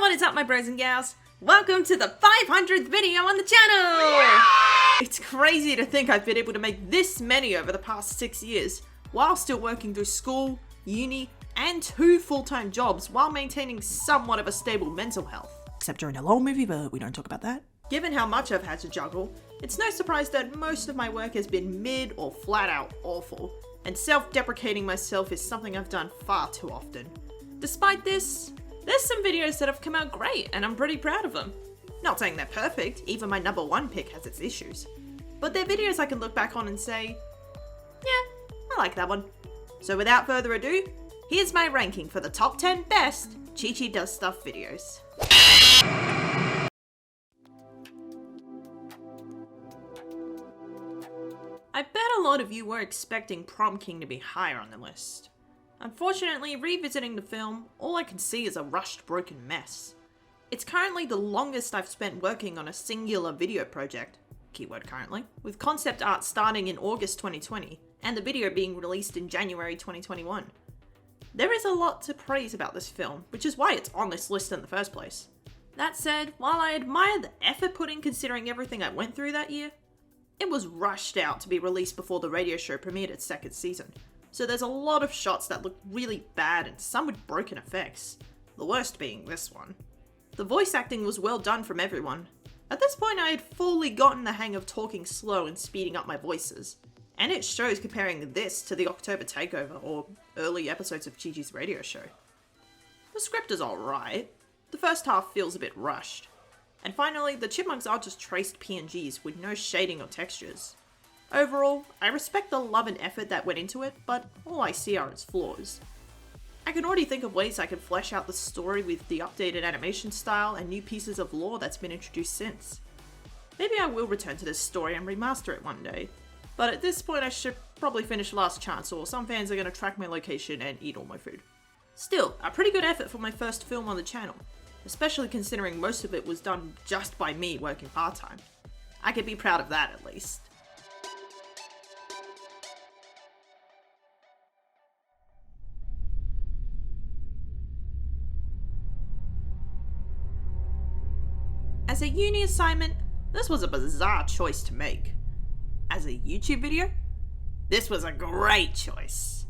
What is up, my bros and gals? Welcome to the 500th video on the channel! Yeah! It's crazy to think I've been able to make this many over the past 6 years, while still working through school, uni, and 2 full-time jobs while maintaining somewhat of a stable mental health. Except during a long movie, but we don't talk about that. Given how much I've had to juggle, it's no surprise that most of my work has been mid or flat out awful, and self-deprecating myself is something I've done far too often. Despite this, there's some videos that have come out great and I'm pretty proud of them. Not saying they're perfect, even my #1 pick has its issues. But they're videos I can look back on and say, yeah, I like that one. So without further ado, here's my ranking for the top 10 best Chi-Chi Does Stuff videos. I bet a lot of you were expecting Prom King to be higher on the list. Unfortunately, revisiting the film, all I can see is a rushed, broken mess. It's currently the longest I've spent working on a singular video project, keyword currently, with concept art starting in August 2020, and the video being released in January 2021. There is a lot to praise about this film, which is why it's on this list in the first place. That said, while I admire the effort put in considering everything I went through that year, it was rushed out to be released before the radio show premiered its 2nd season. So there's a lot of shots that look really bad and some with broken effects, the worst being this one. The voice acting was well done from everyone. At this point I had fully gotten the hang of talking slow and speeding up my voices, and it shows comparing this to the October takeover or early episodes of Chi-Chi's radio show. The script is alright, the first half feels a bit rushed, and finally the Chipmunks are just traced PNGs with no shading or textures. Overall, I respect the love and effort that went into it, but all I see are its flaws. I can already think of ways I could flesh out the story with the updated animation style and new pieces of lore that's been introduced since. Maybe I will return to this story and remaster it one day, but at this point I should probably finish Last Chance or some fans are going to track my location and eat all my food. Still, a pretty good effort for my first film on the channel, especially considering most of it was done just by me working part-time. I could be proud of that at least. As a uni assignment, this was a bizarre choice to make. As a YouTube video, this was a great choice.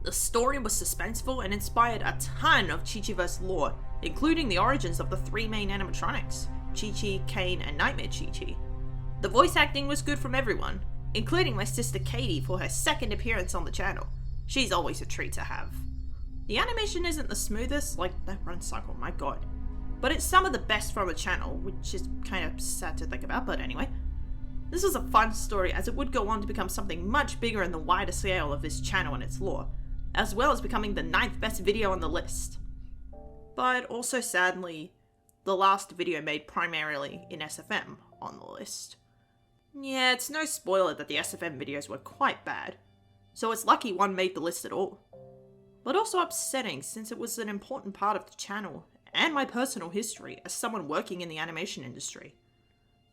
The story was suspenseful and inspired a ton of Chi-Chiverse lore, including the origins of the 3 main animatronics, Chi-Chi, Kane, and Nightmare Chi-Chi. The voice acting was good from everyone, including my sister Katie for her 2nd appearance on the channel. She's always a treat to have. The animation isn't the smoothest, like that run cycle, my god. But it's some of the best from the channel, which is kind of sad to think about, but anyway. This was a fun story as it would go on to become something much bigger in the wider scale of this channel and its lore, as well as becoming the 9th best video on the list. But also sadly, the last video made primarily in SFM on the list. Yeah, it's no spoiler that the SFM videos were quite bad, so it's lucky one made the list at all. But also upsetting since it was an important part of the channel and my personal history as someone working in the animation industry.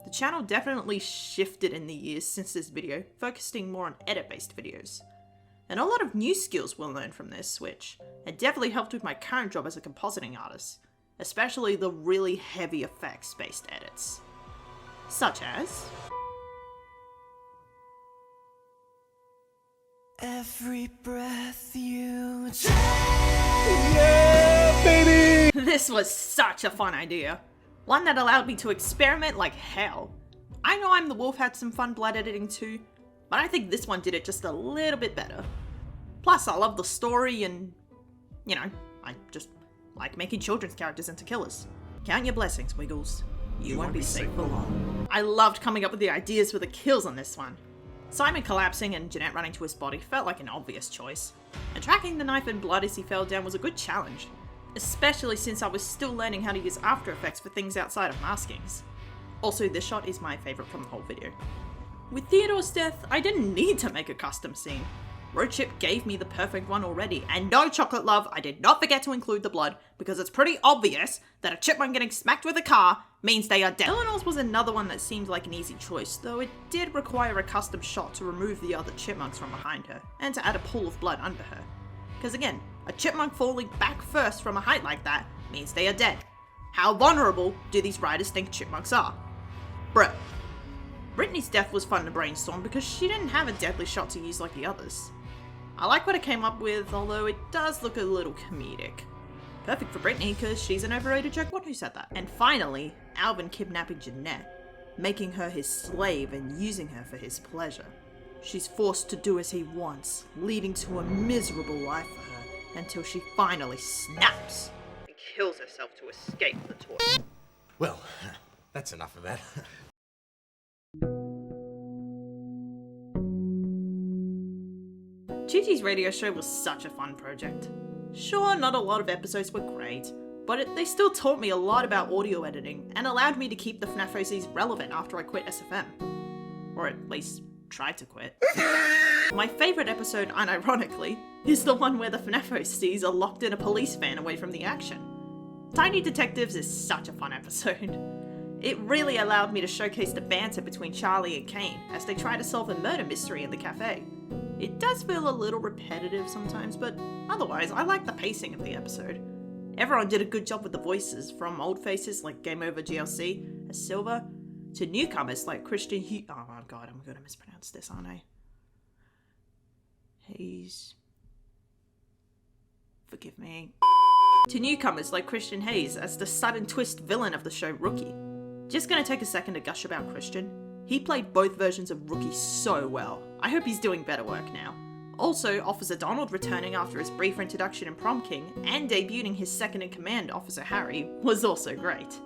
The channel definitely shifted in the years since this video, focusing more on edit-based videos. And a lot of new skills were learned from this switch, and definitely helped with my current job as a compositing artist, especially the really heavy effects-based edits. Such as... Every breath you take. Yeah, baby! This was such a fun idea. One that allowed me to experiment like hell. I know I'm the Wolf had some fun blood editing too, but I think this one did it just a little bit better. Plus, I love the story and, you know, I just like making children's characters into killers. Count your blessings, Wiggles. You won't be safe for long. I loved coming up with the ideas for the kills on this one. Simon collapsing and Jeanette running to his body felt like an obvious choice, and tracking the knife and blood as he fell down was a good challenge, especially since I was still learning how to use After Effects for things outside of maskings. Also, this shot is my favourite from the whole video. With Theodore's death, I didn't need to make a custom scene. Road Chip gave me the perfect one already, and no, Chocolate Love, I did not forget to include the blood, because it's pretty obvious that a chipmunk getting smacked with a car means they are dead. Eleanor's was another one that seemed like an easy choice, though it did require a custom shot to remove the other chipmunks from behind her, and to add a pool of blood under her. Because again, a chipmunk falling back first from a height like that means they are dead. How vulnerable do these writers think chipmunks are? Bruh. Brittany's death was fun to brainstorm because she didn't have a deadly shot to use like the others. I like what I came up with, although it does look a little comedic. Perfect for Brittany because she's an overrated jerk. What, who said that? And finally, Alvin kidnapping Jeanette, making her his slave and using her for his pleasure. She's forced to do as he wants, leading to a miserable life for her until she finally snaps and kills herself to escape the torture. Well, that's enough of that. Chi-Chi's radio show was such a fun project. Sure, not a lot of episodes were great, but they still taught me a lot about audio editing and allowed me to keep the FNAF OCs relevant after I quit SFM. Or at least tried to quit. My favourite episode, unironically, is the one where the FNAF OCs are locked in a police van away from the action. Tiny Detectives is such a fun episode. It really allowed me to showcase the banter between Charlie and Kane as they try to solve a murder mystery in the cafe. It does feel a little repetitive sometimes, but otherwise I like the pacing of the episode. Everyone did a good job with the voices, from old faces like Game Over GLC as Silver, to newcomers like Christian oh my god, I'm gonna mispronounce this, aren't I? Hayes. Forgive me. To newcomers like Christian Hayes as the sudden twist villain of the show Rookie. Just gonna take a second to gush about Christian. He played both versions of Rookie so well. I hope he's doing better work now. Also, Officer Donald returning after his brief introduction in Prom King and debuting his second-in-command, Officer Harry, was also great.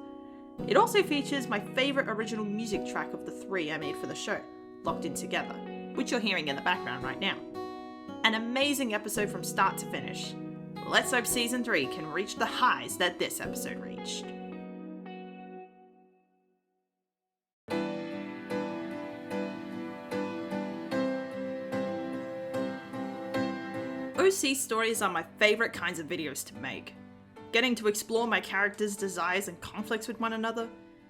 It also features my favourite original music track of the three I made for the show, Locked In Together, which you're hearing in the background right now. An amazing episode from start to finish. Let's hope Season 3 can reach the highs that this episode reached. OC stories are my favourite kinds of videos to make. Getting to explore my characters' desires and conflicts with one another,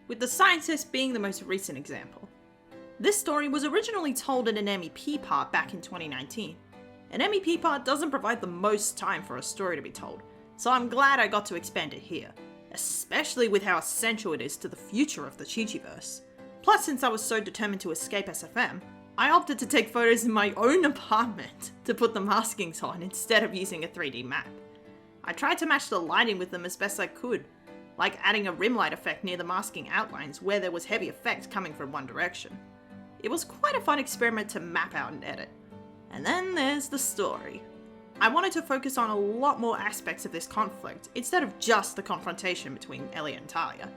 with the scientist being the most recent example. This story was originally told in an MEP part back in 2019. An MEP part doesn't provide the most time for a story to be told, so I'm glad I got to expand it here, especially with how essential it is to the future of the Chi-Chiverse. Plus, since I was so determined to escape SFM, I opted to take photos in my own apartment to put the maskings on instead of using a 3D map. I tried to match the lighting with them as best I could, like adding a rim light effect near the masking outlines where there was heavy effect coming from one direction. It was quite a fun experiment to map out and edit. And then there's the story. I wanted to focus on a lot more aspects of this conflict instead of just the confrontation between Elliot and Talia.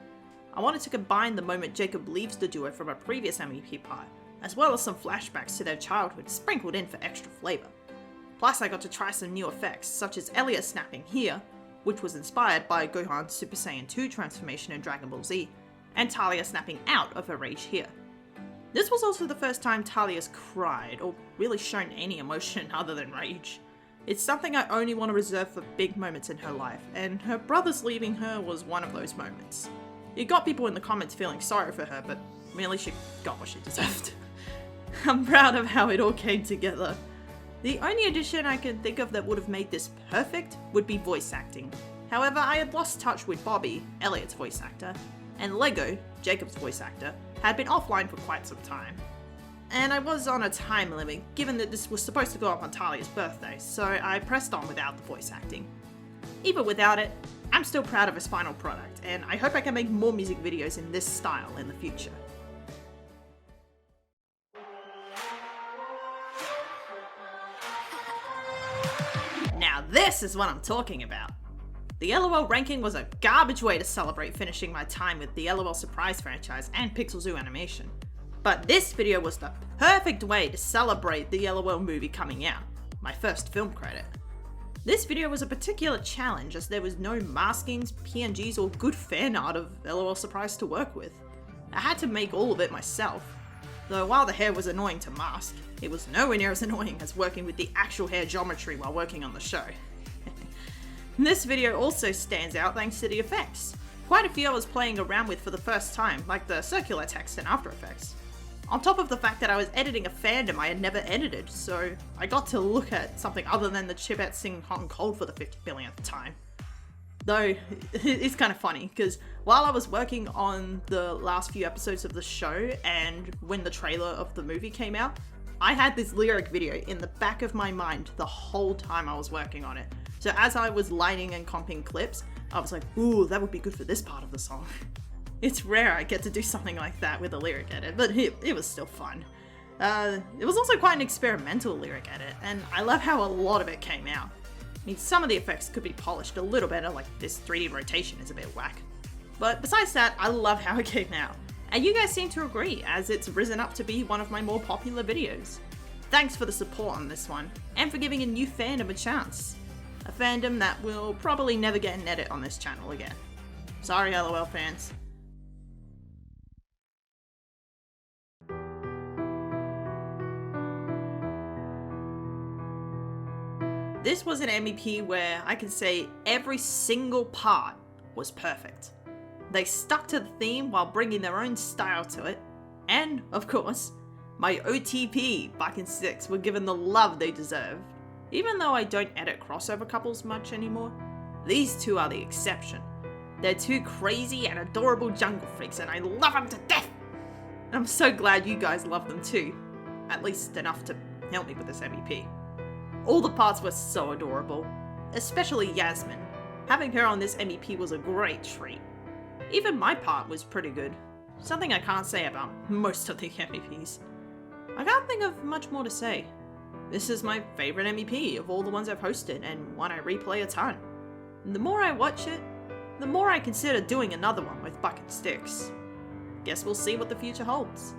I wanted to combine the moment Jacob leaves the duo from a previous MEP part, as well as some flashbacks to their childhood sprinkled in for extra flavour. Plus I got to try some new effects, such as Elliot snapping here, which was inspired by Gohan's Super Saiyan 2 transformation in Dragon Ball Z, and Talia snapping out of her rage here. This was also the first time Talia's cried, or really shown any emotion other than rage. It's something I only want to reserve for big moments in her life, and her brothers leaving her was one of those moments. It got people in the comments feeling sorry for her, but really she got what she deserved. I'm proud of how it all came together. The only addition I can think of that would have made this perfect would be voice acting. However, I had lost touch with Bobby, Elliot's voice actor, and Lego, Jacob's voice actor, had been offline for quite some time. And I was on a time limit, given that this was supposed to go up on Talia's birthday, so I pressed on without the voice acting. Even without it, I'm still proud of his final product, and I hope I can make more music videos in this style in the future. Now this is what I'm talking about. The LOL ranking was a garbage way to celebrate finishing my time with the LOL Surprise franchise and Pixel Zoo animation. But this video was the perfect way to celebrate the LOL movie coming out, my first film credit. This video was a particular challenge as there was no maskings, PNGs or good fan art of LOL Surprise to work with. I had to make all of it myself. Though while the hair was annoying to mask, it was nowhere near as annoying as working with the actual hair geometry while working on the show. This video also stands out thanks to the effects. Quite a few I was playing around with for the first time, like the circular text and After Effects. On top of the fact that I was editing a fandom I had never edited, so I got to look at something other than the Chipettes singing Hot and Cold for the 50 millionth time. Though, it's kind of funny, because while I was working on the last few episodes of the show, and when the trailer of the movie came out, I had this lyric video in the back of my mind the whole time I was working on it. So as I was lighting and comping clips, I was like, ooh, that would be good for this part of the song. It's rare I get to do something like that with a lyric edit, but it was still fun. It was also quite an experimental lyric edit, and I love how a lot of it came out. I mean, some of the effects could be polished a little better, like this 3D rotation is a bit whack. But besides that, I love how it came out. And you guys seem to agree, as it's risen up to be one of my more popular videos. Thanks for the support on this one, and for giving a new fandom a chance. A fandom that will probably never get an edit on this channel again. Sorry, LOL fans. This was an MEP where I can say every single part was perfect. They stuck to the theme while bringing their own style to it, and, of course, my OTP, Buck and Sticks, were given the love they deserved. Even though I don't edit crossover couples much anymore, these two are the exception. They're two crazy and adorable jungle freaks, and I love them to death! And I'm so glad you guys love them too, at least enough to help me with this MEP. All the parts were so adorable, especially Yasmin. Having her on this MEP was a great treat. Even my part was pretty good, something I can't say about most of the MEPs. I can't think of much more to say. This is my favourite MEP of all the ones I've hosted, and one I replay a ton. And the more I watch it, the more I consider doing another one with Buck and Sticks. Guess we'll see what the future holds.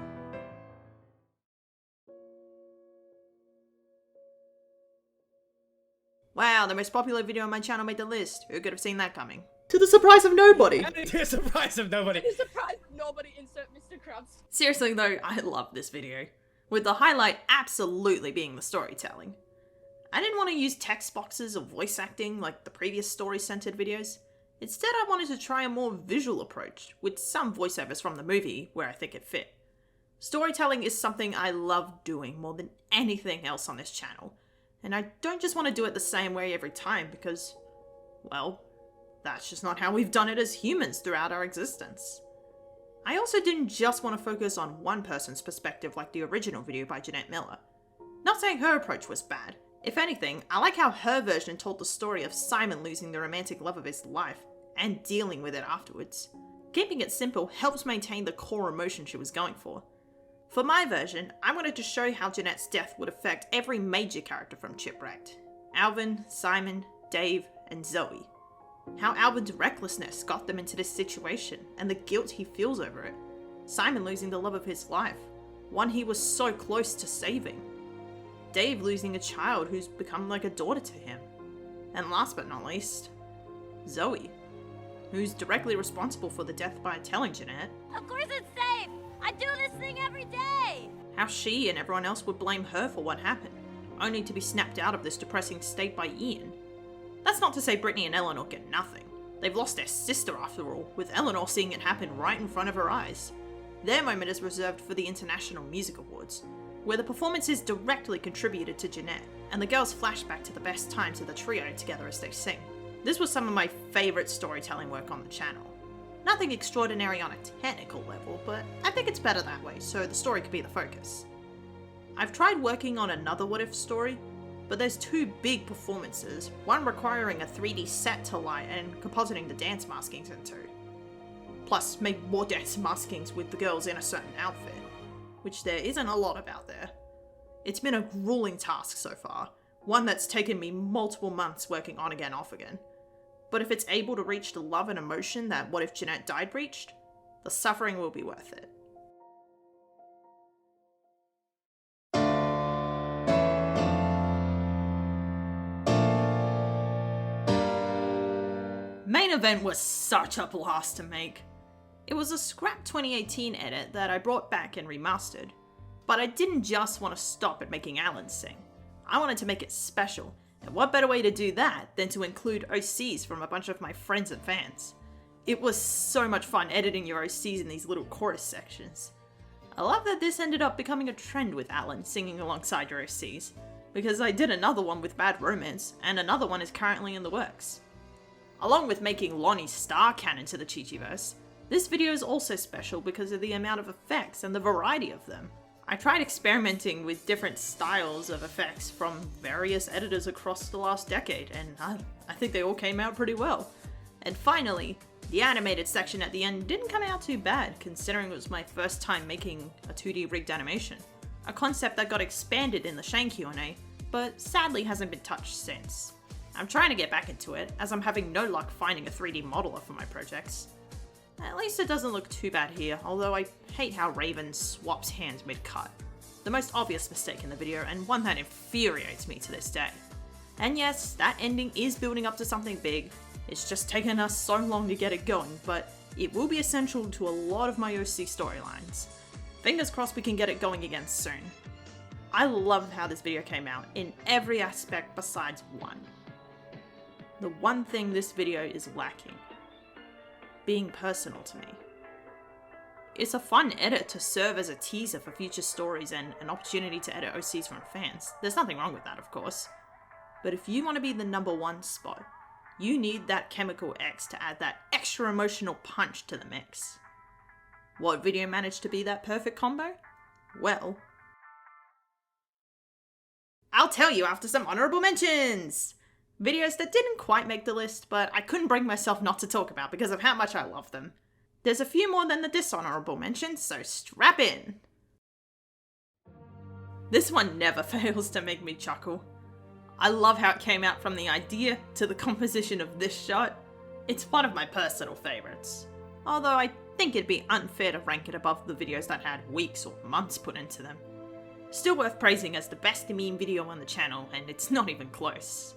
Wow, the most popular video on my channel made the list. Who could have seen that coming? To the surprise of nobody. To the surprise of nobody. To the surprise of nobody, insert Mr. Krabs. Seriously though, I love this video. With the highlight absolutely being the storytelling. I didn't want to use text boxes or voice acting like the previous story-centered videos. Instead, I wanted to try a more visual approach, with some voiceovers from the movie where I think it fit. Storytelling is something I love doing more than anything else on this channel, and I don't just want to do it the same way every time because, well, that's just not how we've done it as humans throughout our existence. I also didn't just want to focus on one person's perspective like the original video by Jeanette Miller. Not saying her approach was bad. If anything, I like how her version told the story of Simon losing the romantic love of his life and dealing with it afterwards. Keeping it simple helps maintain the core emotion she was going for. For my version, I wanted to show how Jeanette's death would affect every major character from Chipwrecked. Alvin, Simon, Dave, and Zoe. How Alvin's recklessness got them into this situation and the guilt he feels over it. Simon losing the love of his life, one he was so close to saving. Dave losing a child who's become like a daughter to him. And last but not least, Zoe, who's directly responsible for the death by telling Jeanette. Of course it's safe! I do this thing every day! How she and everyone else would blame her for what happened, only to be snapped out of this depressing state by Ian. That's not to say Brittany and Eleanor get nothing. They've lost their sister after all, with Eleanor seeing it happen right in front of her eyes. Their moment is reserved for the International Music Awards, where the performances directly contributed to Jeanette, and the girls flash back to the best times of the trio together as they sing. This was some of my favourite storytelling work on the channel. Nothing extraordinary on a technical level, but I think it's better that way, so the story could be the focus. I've tried working on another What If story, but there's two big performances, one requiring a 3D set to light and compositing the dance maskings into. Plus, make more dance maskings with the girls in a certain outfit, which there isn't a lot of out there. It's been a grueling task so far, one that's taken me multiple months working on again off again. But if it's able to reach the love and emotion that What If Jeanette Died reached, the suffering will be worth it. Main event was such a blast to make. It was a scrap 2018 edit that I brought back and remastered, but I didn't just want to stop at making Allan sing. I wanted to make it special, and what better way to do that than to include OCs from a bunch of my friends and fans. It was so much fun editing your OCs in these little chorus sections. I love that this ended up becoming a trend with Allan singing alongside your OCs, because I did another one with Bad Romance, and another one is currently in the works. Along with making Lonnie's star canon to the Chi-Chiverse, this video is also special because of the amount of effects and the variety of them. I tried experimenting with different styles of effects from various editors across the last decade, and I think they all came out pretty well. And finally, the animated section at the end didn't come out too bad, considering it was my first time making a 2D rigged animation. A concept that got expanded in the Shane Q&A, but sadly hasn't been touched since. I'm trying to get back into it, as I'm having no luck finding a 3D modeler for my projects. At least it doesn't look too bad here, although I hate how Raven swaps hands mid-cut. The most obvious mistake in the video, and one that infuriates me to this day. And yes, that ending is building up to something big. It's just taken us so long to get it going, but it will be essential to a lot of my OC storylines. Fingers crossed we can get it going again soon. I love how this video came out in every aspect besides one. The one thing this video is lacking: being personal to me. It's a fun edit to serve as a teaser for future stories and an opportunity to edit OCs from fans. There's nothing wrong with that, of course. But if you want to be the #1 spot, you need that Chemical X to add that extra emotional punch to the mix. What video managed to be that perfect combo? Well, I'll tell you after some honorable mentions! Videos that didn't quite make the list, but I couldn't bring myself not to talk about because of how much I love them. There's a few more than the dishonorable mentions, so strap in! This one never fails to make me chuckle. I love how it came out from the idea to the composition of this shot. It's one of my personal favourites. Although I think it'd be unfair to rank it above the videos that had weeks or months put into them. Still worth praising as the best meme video on the channel, and it's not even close.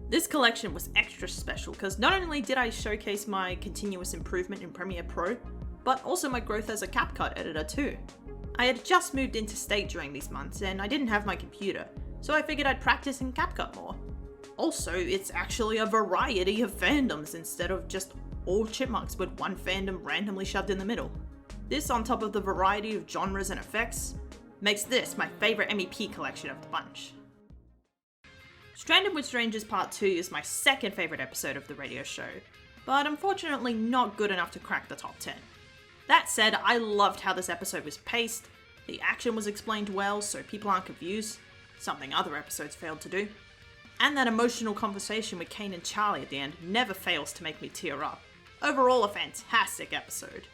This collection was extra special because not only did I showcase my continuous improvement in Premiere Pro, but also my growth as a CapCut editor too. I had just moved into state during these months and I didn't have my computer, so I figured I'd practice in CapCut more. Also, it's actually a variety of fandoms instead of just all Chipmunks with one fandom randomly shoved in the middle. This, on top of the variety of genres and effects, makes this my favourite MEP collection of the bunch. Stranded with Strangers Part 2 is my second favourite episode of the radio show, but unfortunately not good enough to crack the top 10. That said, I loved how this episode was paced, the action was explained well so people aren't confused, something other episodes failed to do, and that emotional conversation with Kane and Charlie at the end never fails to make me tear up. Overall, a fantastic episode.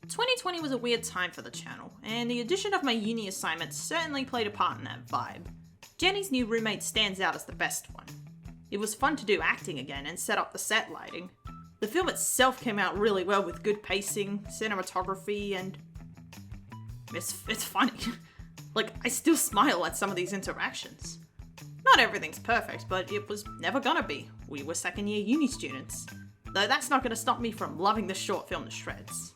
2020 was a weird time for the channel, and the addition of my uni assignments certainly played a part in that vibe. Jenny's new roommate stands out as the best one. It was fun to do acting again and set up the set lighting. The film itself came out really well with good pacing, cinematography, and it's funny. Like, I still smile at some of these interactions. Not everything's perfect, but it was never gonna be. We were second year uni students. Though that's not gonna stop me from loving this short film to shreds.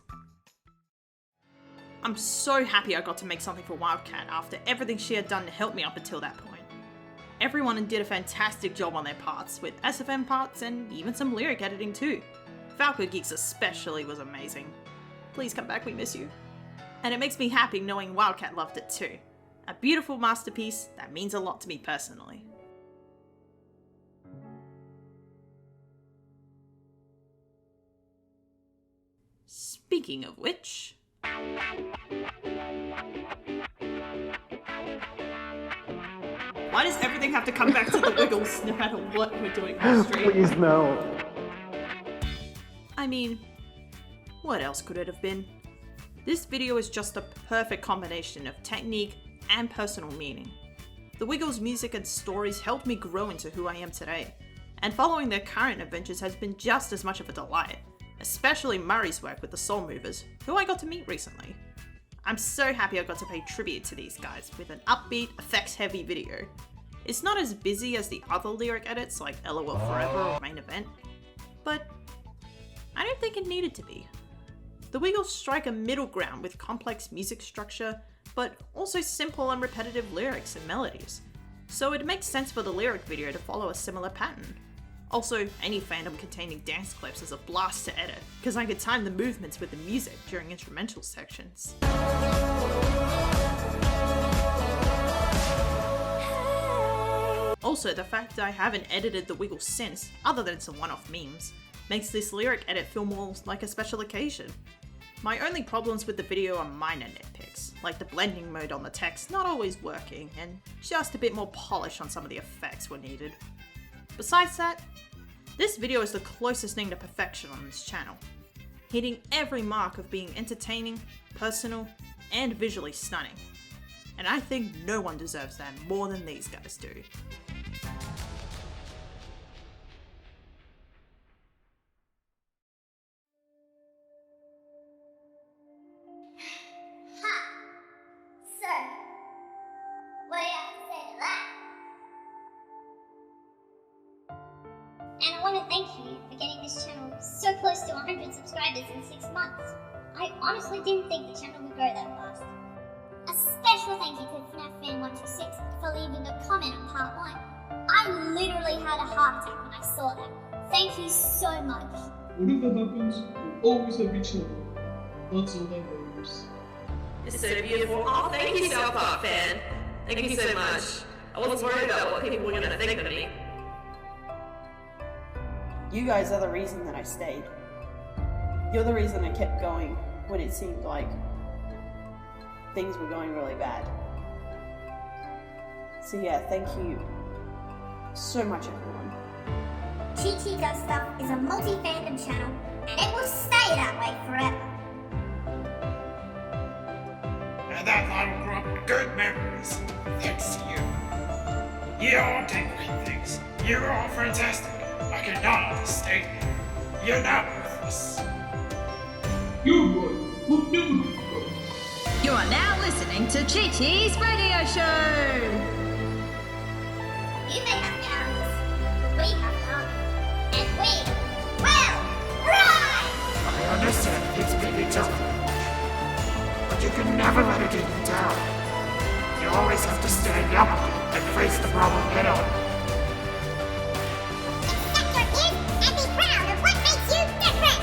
I'm so happy I got to make something for Wildcat after everything she had done to help me up until that point. Everyone did a fantastic job on their parts, with SFM parts and even some lyric editing too. Falco Geeks especially was amazing. Please come back, we miss you. And it makes me happy knowing Wildcat loved it too. A beautiful masterpiece that means a lot to me personally. Speaking of which... Why does everything have to come back to the Wiggles no matter what we're doing on stream? Please no. I mean, what else could it have been? This video is just a perfect combination of technique and personal meaning. The Wiggles' music and stories helped me grow into who I am today, and following their current adventures has been just as much of a delight, especially Murray's work with the Soul Movers, who I got to meet recently. I'm so happy I got to pay tribute to these guys with an upbeat, effects-heavy video. It's not as busy as the other lyric edits like LOL Forever or Main Event, but I don't think it needed to be. The Wiggles strike a middle ground with complex music structure, but also simple and repetitive lyrics and melodies, so it makes sense for the lyric video to follow a similar pattern. Also, any fandom containing dance clips is a blast to edit, because I could time the movements with the music during instrumental sections. Also, the fact that I haven't edited the Wiggle since, other than some one-off memes, makes this lyric edit feel more like a special occasion. My only problems with the video are minor nitpicks, like the blending mode on the text not always working, and just a bit more polish on some of the effects were needed. Besides that, this video is the closest thing to perfection on this channel, hitting every mark of being entertaining, personal, and visually stunning. And I think no one deserves that more than these guys do. So, what do you have to say to that? And I want to thank you for getting this channel so close to 100 subscribers in 6 months. I honestly didn't think the channel would grow that fast. A special thank you to FNAFFan126 for leaving a comment on part 1. I literally had a heart attack when I saw that. Thank you so much. Whatever happens, we'll always have each other. That's all that matters. It's so beautiful. Oh, thank you, South Park fan. Thank you so much. I wasn't worried about what people were going to think of me. You guys are the reason that I stayed. You're the reason I kept going when it seemed like things were going really bad. So yeah, thank you so much, everyone. Chi Does Stuff is a multi-fandom channel, and it will stay that way forever. And that line brought good memories. Thanks to you. You all did great things. You were all fantastic. I cannot understate you. You're not worthless. You're right. We'll never be friends. You are now listening to Chi-Chi's radio show! You may have arrows, we have love, and we will rise! I understand it's may be tough, but you can never let it get you down. You always have to stand up and face the problem head on. Accept your gift and be proud of what makes you different!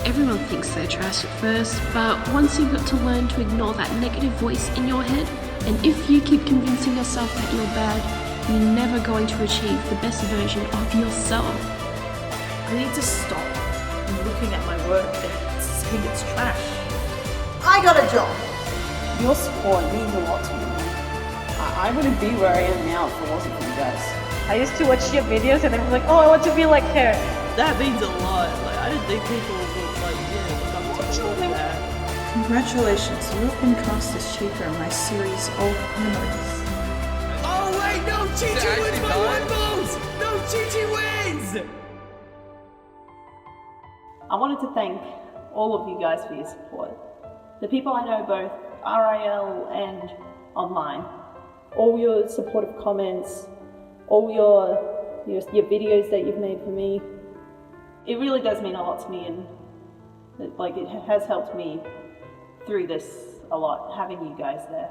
Everyone thinks they're trash at first, but once you've got to learn to ignore that negative voice in your head, and if you keep convincing yourself that you're bad, you're never going to achieve the best version of yourself. I need to stop looking at my work and saying it's trash. I got a job! Your support means a lot to me. I wouldn't be where I am now if it wasn't for you guys. I used to watch your videos and I was like, oh, I want to be like her. That means a lot. Like, I didn't think people would like, look up to me like that. Congratulations, you have been cast as Chica in my series Old Memories. Oh wait, no! Chi-Chi wins by 1 vote! No, Chi-Chi wins! I wanted to thank all of you guys for your support. The people I know both RIL and online. All your supportive comments, all your videos that you've made for me. It really does mean a lot to me, and it has helped me through this a lot, having you guys there.